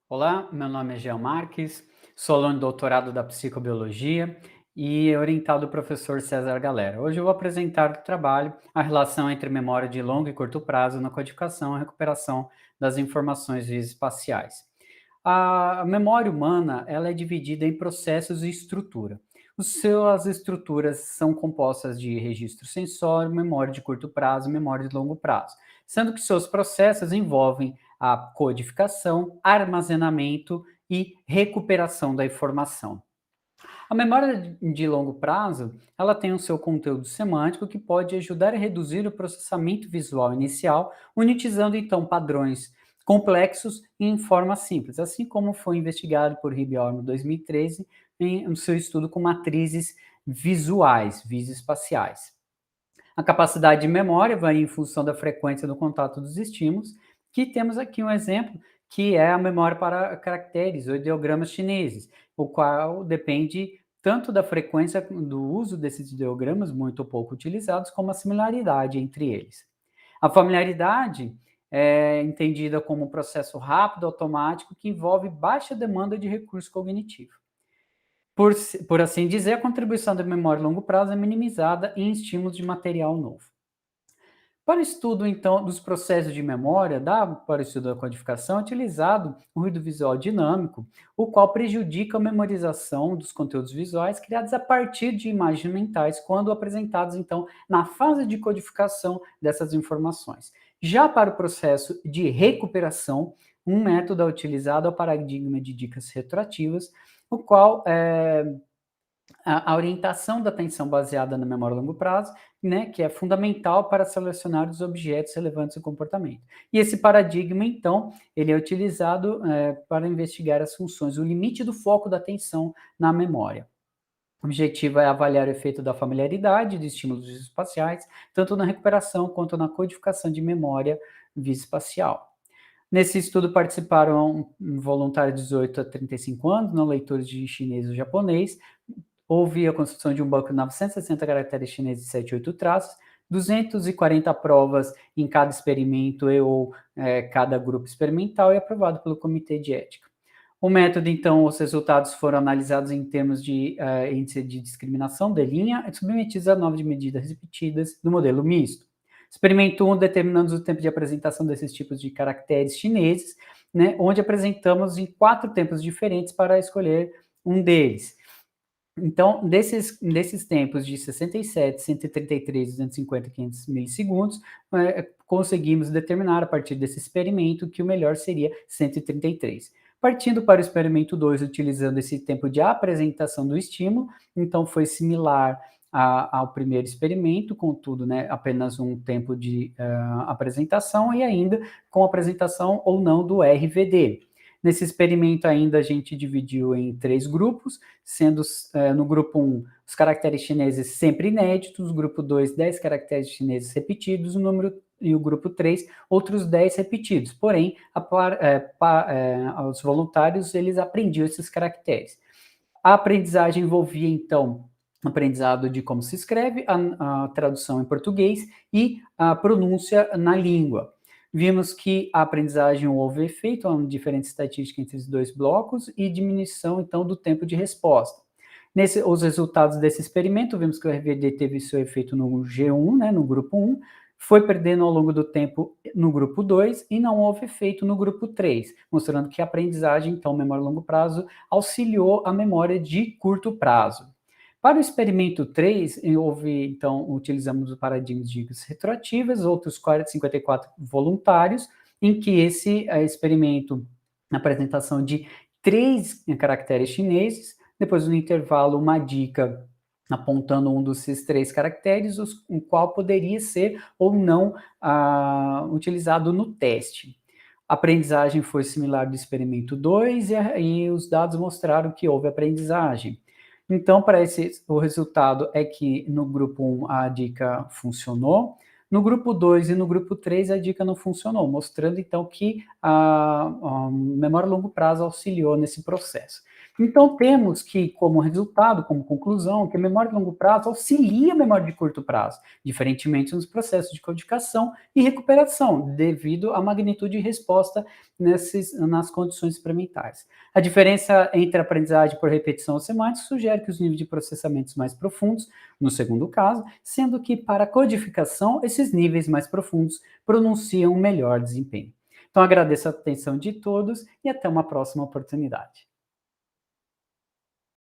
Olá, meu nome é Jean Marques, sou aluno de doutorado da Psicobiologia e orientado do professor César Galera. Hoje eu vou apresentar o trabalho, a relação entre memória de longo e curto prazo na codificação e recuperação das informações espaciais. A memória humana ela é dividida em processos e estrutura. Suas estruturas são compostas de registro sensório, memória de curto prazo e memória de longo prazo, sendo que seus processos envolvem a codificação, armazenamento e recuperação da informação. A memória de longo prazo, ela tem o seu conteúdo semântico que pode ajudar a reduzir o processamento visual inicial, unitizando então padrões complexos em forma simples, assim como foi investigado por Ribbior em 2013 no seu estudo com matrizes visuais, visoespaciais. A capacidade de memória varia em função da frequência do contato dos estímulos, que temos aqui um exemplo, que é a memória para caracteres ou ideogramas chineses, o qual depende tanto da frequência do uso desses ideogramas, muito ou pouco utilizados, como a similaridade entre eles. A familiaridade é entendida como um processo rápido, automático, que envolve baixa demanda de recurso cognitivo. Por assim dizer, a contribuição da memória a longo prazo é minimizada em estímulos de material novo. Para o estudo, então, dos processos de memória, para o estudo da codificação, é utilizado o ruído visual dinâmico, o qual prejudica a memorização dos conteúdos visuais criados a partir de imagens mentais, quando apresentados, então, na fase de codificação dessas informações. Já para o processo de recuperação, um método é utilizado é o paradigma de dicas retroativas, o qual a orientação da atenção baseada na memória a longo prazo, né, que é fundamental para selecionar os objetos relevantes ao comportamento. E esse paradigma, então, ele é utilizado para investigar as funções, o limite do foco da atenção na memória. O objetivo é avaliar o efeito da familiaridade de estímulos espaciais, tanto na recuperação quanto na codificação de memória visoespacial. Nesse estudo participaram voluntários de 18 a 35 anos, não leitores de chinês ou japonês. Houve a construção de um banco de 960 caracteres chineses de 7 8 traços, 240 provas em cada experimento ou cada grupo experimental e aprovado pelo Comitê de Ética. O método, então, os resultados foram analisados em termos de índice de discriminação de linha e submetidos a 9 medidas repetidas do modelo misto. Experimento 1, determinamos o tempo de apresentação desses tipos de caracteres chineses, né, onde apresentamos em 4 tempos diferentes para escolher um deles. Então, desses tempos de 67, 133, 250 e 500 milissegundos, conseguimos determinar, a partir desse experimento, que o melhor seria 133. Partindo para o experimento 2, utilizando esse tempo de apresentação do estímulo, então foi similar ao primeiro experimento, contudo, né, apenas um tempo de apresentação e ainda com apresentação ou não do RVD. Nesse experimento ainda a gente dividiu em 3 grupos, sendo no grupo 1 os caracteres chineses sempre inéditos, grupo 2 10 caracteres chineses repetidos, e o grupo 3 outros 10 repetidos. Porém, os voluntários eles aprendiam esses caracteres. A aprendizagem envolvia então aprendizado de como se escreve, a tradução em português e a pronúncia na língua. Vimos que a aprendizagem houve efeito, uma diferença estatística entre os dois blocos e diminuição, então, do tempo de resposta. Os resultados desse experimento, vimos que o RVD teve seu efeito no G1, né, no grupo 1, foi perdendo ao longo do tempo no grupo 2 e não houve efeito no grupo 3, mostrando que a aprendizagem, então, memória a longo prazo, auxiliou a memória de curto prazo. Para o experimento 3, então, utilizamos o paradigma de dicas retroativas, outros 54 voluntários, em que esse experimento, na apresentação de 3 caracteres chineses, depois no intervalo uma dica apontando um desses 3 caracteres, o qual poderia ser ou não utilizado no teste. A aprendizagem foi similar do experimento 2 e os dados mostraram que houve aprendizagem. Então, o resultado é que no grupo 1 a dica funcionou, No grupo 2 e no grupo 3, a dica não funcionou, mostrando então que a memória a longo prazo auxiliou nesse processo. Então, temos que, como resultado, como conclusão, que a memória de longo prazo auxilia a memória de curto prazo, diferentemente nos processos de codificação e recuperação, devido à magnitude de resposta nas condições experimentais. A diferença entre a aprendizagem por repetição semântica sugere que os níveis de processamentos mais profundos, no segundo caso, sendo que para a codificação, esses níveis mais profundos pronunciam um melhor desempenho. Então, agradeço a atenção de todos e até uma próxima oportunidade.